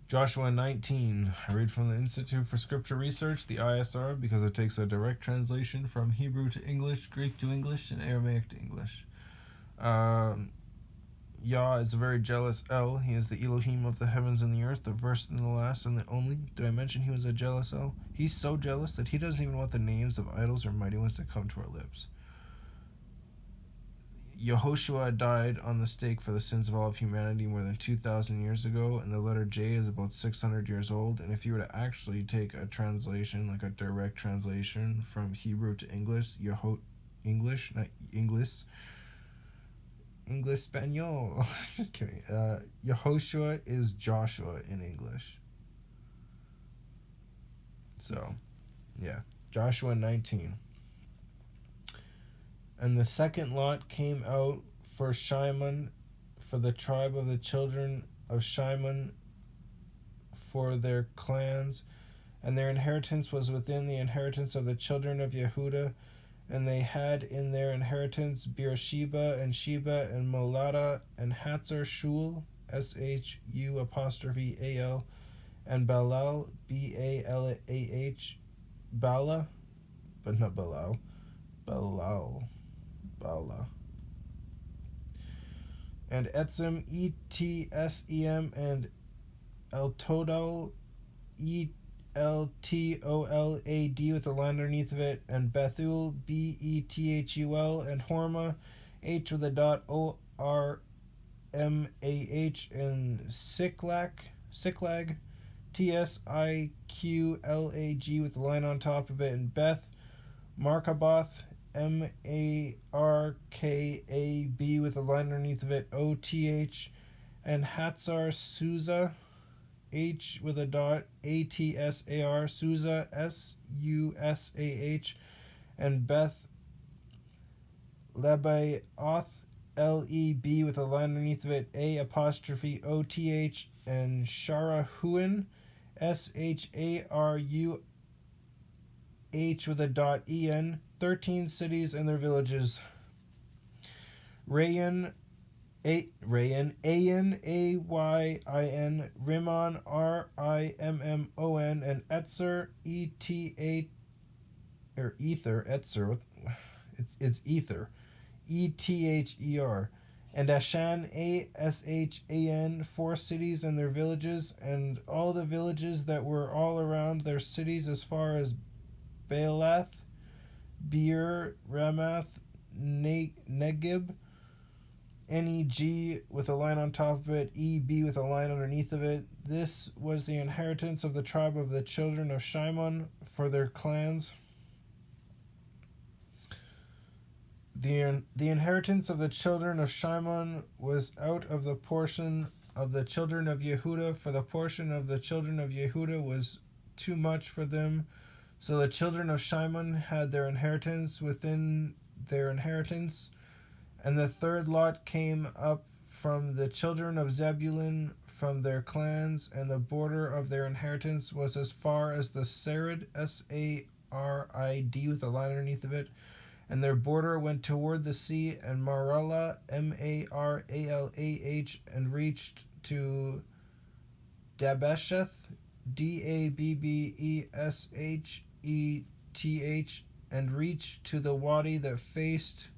Joshua 19. I read from the Institute for Scripture Research, the ISR, because it takes a direct translation from Hebrew to English, Greek to English, and Aramaic to English. Yah is a very jealous El. He is the Elohim of the heavens and the earth, the first and the last and the only. Did I mention he was a jealous El? He's so jealous that he doesn't even want the names of idols or mighty ones to come to our lips. Yehoshua died on the stake for the sins of all of humanity more than 2,000 years ago, and the letter J is about 600 years old. And if you were to actually take a translation, like a direct translation from Hebrew to English, English Spaniel. Just kidding. Yehoshua is Joshua in English. So, yeah. Joshua 19. And the second lot came out for Shimon, for the tribe of the children of Shimon, for their clans, and their inheritance was within the inheritance of the children of Yehudah, and they had in their inheritance Beersheba and Sheba and Molada and Hatzar Shul, Shu apostrophe Al, and Balal, Balah, Bala, but not Balal, Balal. Bala. And Etzem, Etsem, and Eltodal, Eltolad, with a line underneath of it, and Bethul, Bethul, and Hormah, H with a dot, Ormah, and Siklag, Tsiklag, with a line on top of it, and Beth Markaboth, Markab, with a line underneath of it, Oth, and Hatzar Susa, H with a dot, Atsar, Susa, Susah, and Beth Lebaoth, Leb, with a line underneath of it, A apostrophe Oth, and Sharahuin, Sharuh, with a dot, En, 13 cities and their villages. Ayin, Ayin, Rimmon, Rimmon, and Etzer, Ether, it's Ether, Ether, and Ashan, Ashan, 4 cities and their villages, and all the villages that were all around their cities as far as Baalath, Beer, Ramath, Negib, Neg with a line on top of it, Eb with a line underneath of it. This was the inheritance of the tribe of the children of Shimon for their clans. The inheritance of the children of Shimon was out of the portion of the children of Yehudah, for the portion of the children of Yehudah was too much for them. So the children of Shimon had their inheritance within their inheritance. And the third lot came up from the children of Zebulun from their clans, and the border of their inheritance was as far as the Sarid, Sarid, with a line underneath of it. And their border went toward the sea and Maralah, Maralah, and reached to Dabbesheth, Dabbesheth, and reached to the wadi that faced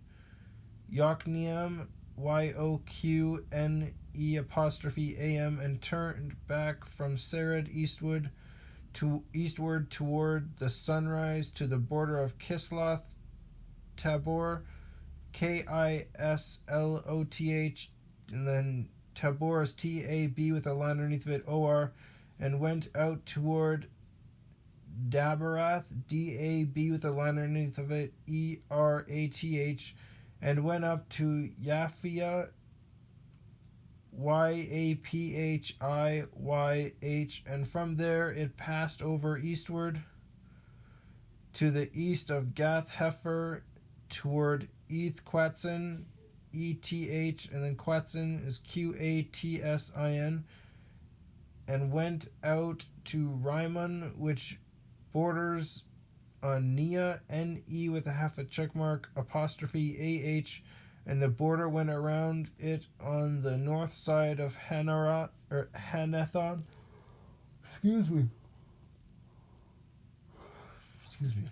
Yokneam, Yoqne apostrophe am, and turned back from Sarid eastward toward the sunrise to the border of Kisloth Tabor, Kisloth, and then Tabor is Tab with a line underneath of it, Or, and went out toward Daberath, Dab with a line underneath of it, Erath, and went up to Yaphia, YaphiYh, and from there it passed over eastward to the east of Gath Hefer toward Eth Quatzin, Eth, and then Quatzin is Qatsin, and went out to Rimmon, which borders on Nia, Ne with a half a check mark, apostrophe Ah, and the border went around it on the north side of Hanethon, Excuse me.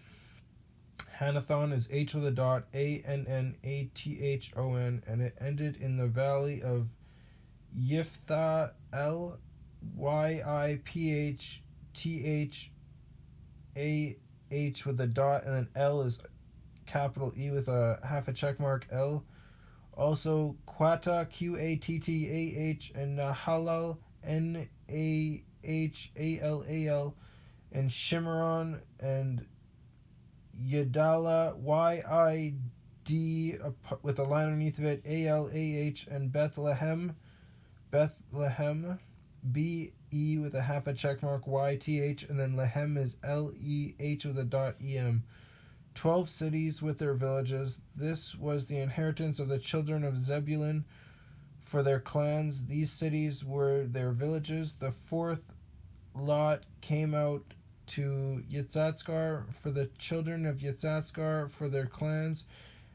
Hanathon is H with a dot, Annathon, and it ended in the valley of Yiphthah, Yiphtah with a dot, and then L is capital E with a half a check mark L. Also Quattah, Qattah, and Nahalal, Nahallal, and Shimron, and Yadala, Yid with a line underneath of it, Alah, and Bethlehem, BE with a half a check mark YTH, and then Lehem is LEH with a dot EM. 12 cities with their villages. This was the inheritance of the children of Zebulun for their clans. These cities were their villages. The fourth lot came out to Yitzhakar for the children of Yitzhakar for their clans,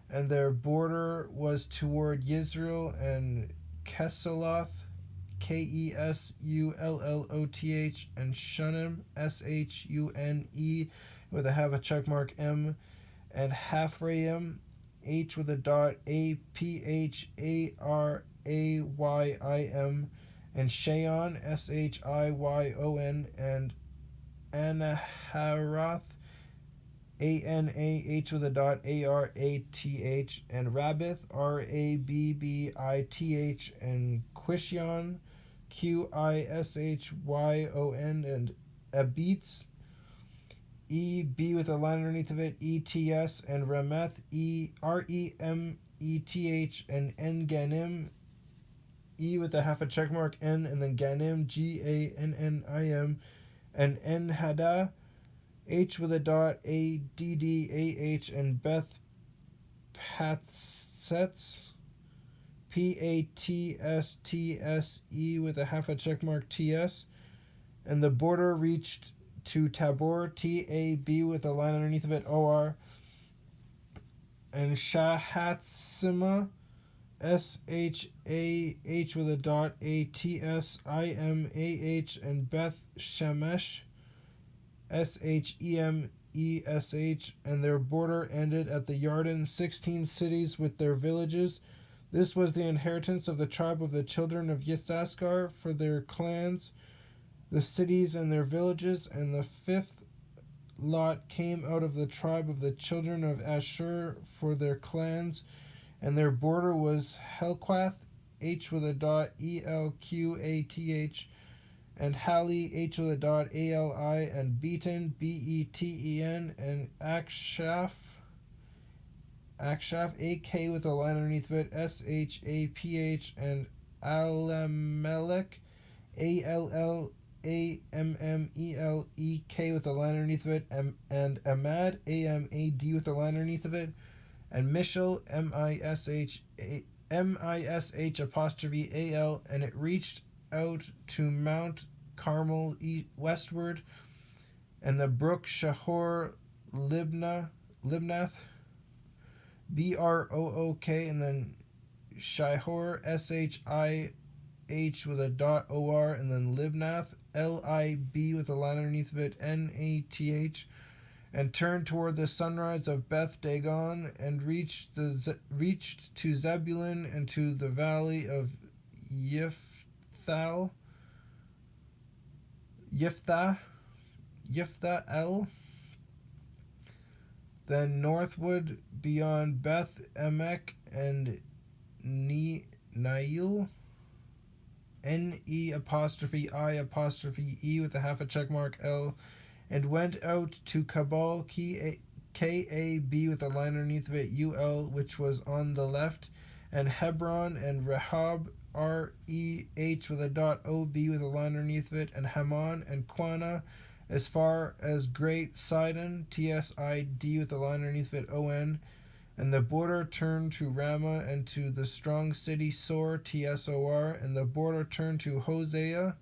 and their border was toward Yisrael and Kesuloth, Kesulloth, and Shunem, Shune, with a have a check mark M, and Haphraim, H with a dot, Aphaaraym, and Shayon, Shiyon, and Anaharoth, Anah with a dot, Arath, and Rabbith, Rabbith, and Quishion, Qishyon, and Abitz, EB with a line underneath of it, ETS, and Remeth, REMETH, and Enganim, E with a half a check mark N, and then Ganim, GANNIM, and Enhada, H with a dot, ADDAH, and Beth Patsets, PATSTSE with a half a check mark TS, and the border reached to Tabor, TAB with a line underneath of it, OR, and Shahatsima, SHAH with a dot, ATSIMAH, and Beth Shemesh, SHEMESH, and their border ended at the Yarden. 16 cities with their villages. This was the inheritance of the tribe of the children of Yissaschar for their clans, the cities and their villages. And the fifth lot came out of the tribe of the children of Asher for their clans, and their border was Helquath, H with a dot, ELQATH, and Hali, H with a dot, ALI, and Beaton, BETEN, and Akshaph, AK with a line underneath of it, SHAPH, and Alamelech, ALLAMMELEK with a line underneath of it, and Amad, AMAD with a line underneath of it, and Mishal, MISH apostrophe AL, and it reached out to Mount Carmel westward, and the brook Shahor Libnath, BROOK, and then Shihor, SHIH with a dot OR, and then Libnath, LIB with a line underneath of it, NATH, and turned toward the sunrise of Beth Dagon, and reached to Zebulun and to the valley of Yiphthah, then northward beyond Beth Emek and Nail, NE apostrophe I apostrophe E with a half a check mark L, and went out to Kabul, KAB with a line underneath of it, UL, which was on the left, and Hebron, and Rehob, REH with a dot, OB with a line underneath of it, and Haman, and Quana, as far as Great Sidon, TSID with a line underneath of it, ON, and the border turned to Ramah, and to the strong city Sor, TSOR, and the border turned to Hosea,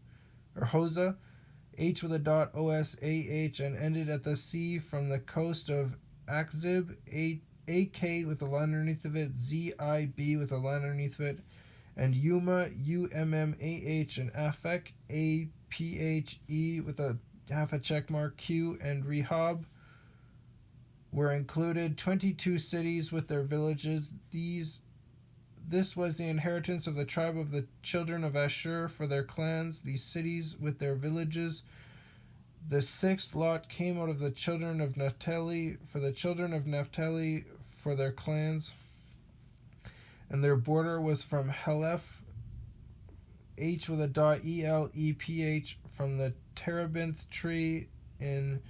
H with a dot, OSAH, and ended at the sea from the coast of Akzib, AK with a line underneath of it, ZIB with a line underneath of it, and Yuma, Ummah, and Aphek, Aphe with a half a check mark, Q, and Rehob were included, 22 cities with their villages. This was the inheritance of the tribe of the children of Asher for their clans, these cities with their villages. The sixth lot came out of the children of Naphtali, for the children of Naphtali for their clans, and their border was from Heleph, H with a dot, Eleph, from the terebinth tree in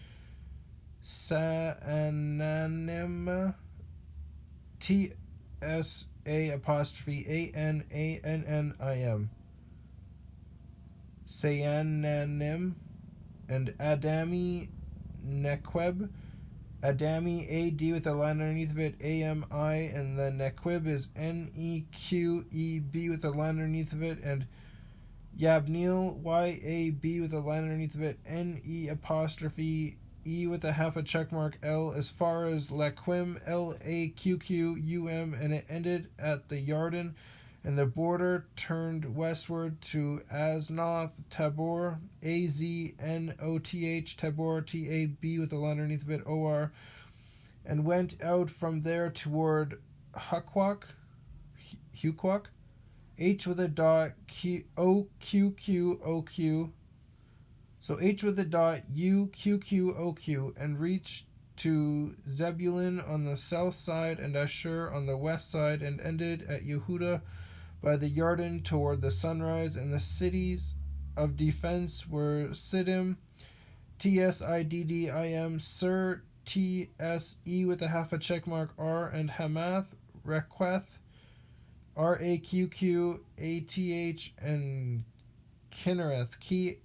Saananim, TSA apostrophe ANANNIM, Saananim, and Adami Nequeb, Adami AD with a line underneath of it, AMI, and the Nequib is NEQEB with a line underneath of it, and Yabneel YAB with a line underneath of it, NE apostrophe E with a half a check mark L, as far as Laquim LAQQUM, and it ended at the Yarden, and the border turned westward to Aznoth Tabor, AZNOTH Tabor, TAB with a line underneath of it, OR, and went out from there toward Huquoq, H with a dot, OQQOQ, so H with a dot, UQQOQ, and reached to Zebulun on the south side and Asher on the west side, and ended at Yehuda by the Yarden toward the sunrise. And the cities of defense were Siddim, TSIDDIM, Sur, TSE with a half a check mark R, and Hamath, Requeth, RAQQATH, and Kinnereth, KINNERETH,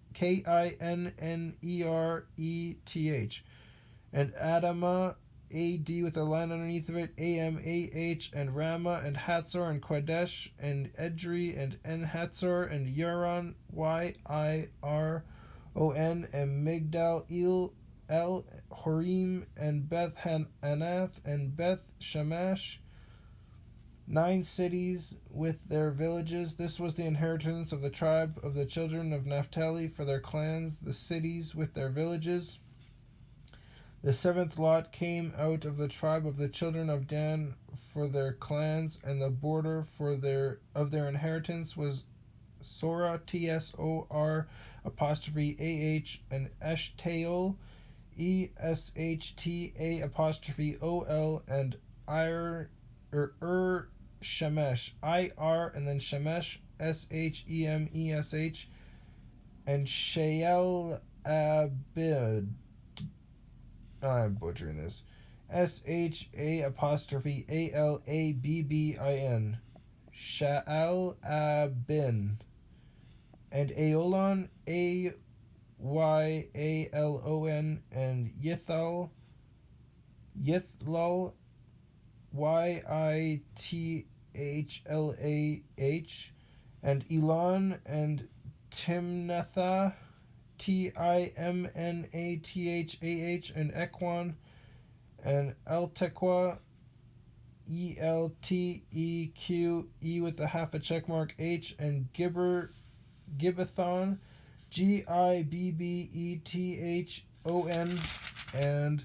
and Adamah, AD with a line underneath of it, AMAH, and Ramah, and Hatzor, and Qadesh, and Edrei, and En-Hatzor, and Yaron, YIRON, and Migdal El Horim, and Beth Anath, and Beth Shamash, 9 cities with their villages. This was the inheritance of the tribe of the children of Naphtali for their clans, the cities with their villages. The 7th lot came out of the tribe of the children of Dan for their clans, and the border for their inheritance was Sora, TSOR apostrophe AH, and Eshtaol, ESHTA apostrophe OL, and Shemesh, IR, and then Shemesh, SHEMESH, and Sheal Abid, I'm butchering this, SHA apostrophe ALABBIN, Sha'al Abin, and Aolon, AYALON, and Yithlal, YITHLAH, and Elon, and Timnathah, TIMNATHAH, and Equan, and Eltequa, ELTEQE with a half a check mark H, and Gibbethon, GIBBETHON, and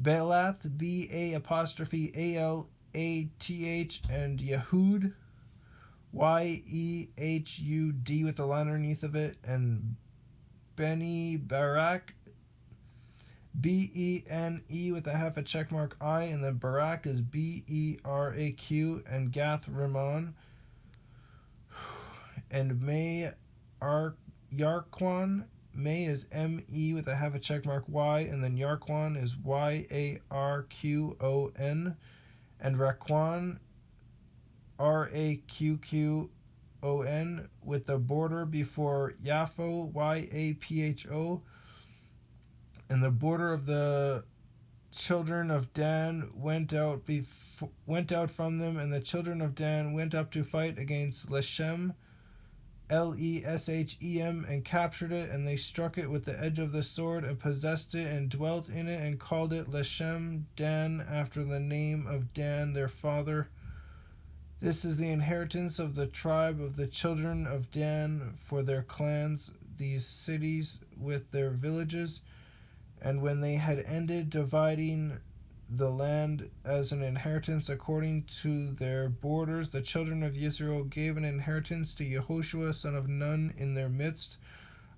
Belath, BA apostrophe ALATH, and Yehud, YEHUD with a line underneath of it, and Beni Barak, BENE with a half a check mark I, and then Barak is BERAQ, and Gath Rimmon, and May Yarquan. May is ME with a half a check mark Y, and then Yarquan is YARQON, and Raquan, RAQQON, with the border before Yapho, YAPHO, and the border of the children of Dan went out from them, and the children of Dan went up to fight against Leshem, LESHEM, and captured it, and they struck it with the edge of the sword, and possessed it, and dwelt in it, and called it Leshem Dan, after the name of Dan their father. This is the inheritance of the tribe of the children of Dan for their clans, these cities with their villages. And when they had ended dividing the land as an inheritance according to their borders, the children of Israel gave an inheritance to Yehoshua son of Nun in their midst.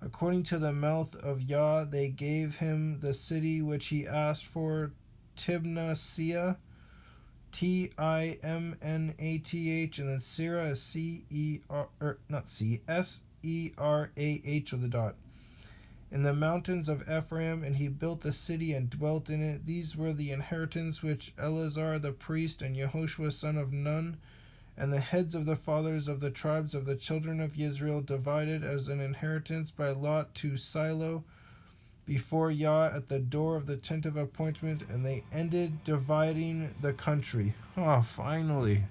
According to the mouth of Yah, they gave him the city which he asked for, Timnath, Timnath, and then Serah is Serah with a dot. In the mountains of Ephraim, and he built the city and dwelt in it. These were the inheritance which Eleazar the priest and Yehoshua son of Nun and the heads of the fathers of the tribes of the children of Israel divided as an inheritance by lot to Silo before Yah at the door of the tent of appointment, and they ended dividing the country. Oh, finally.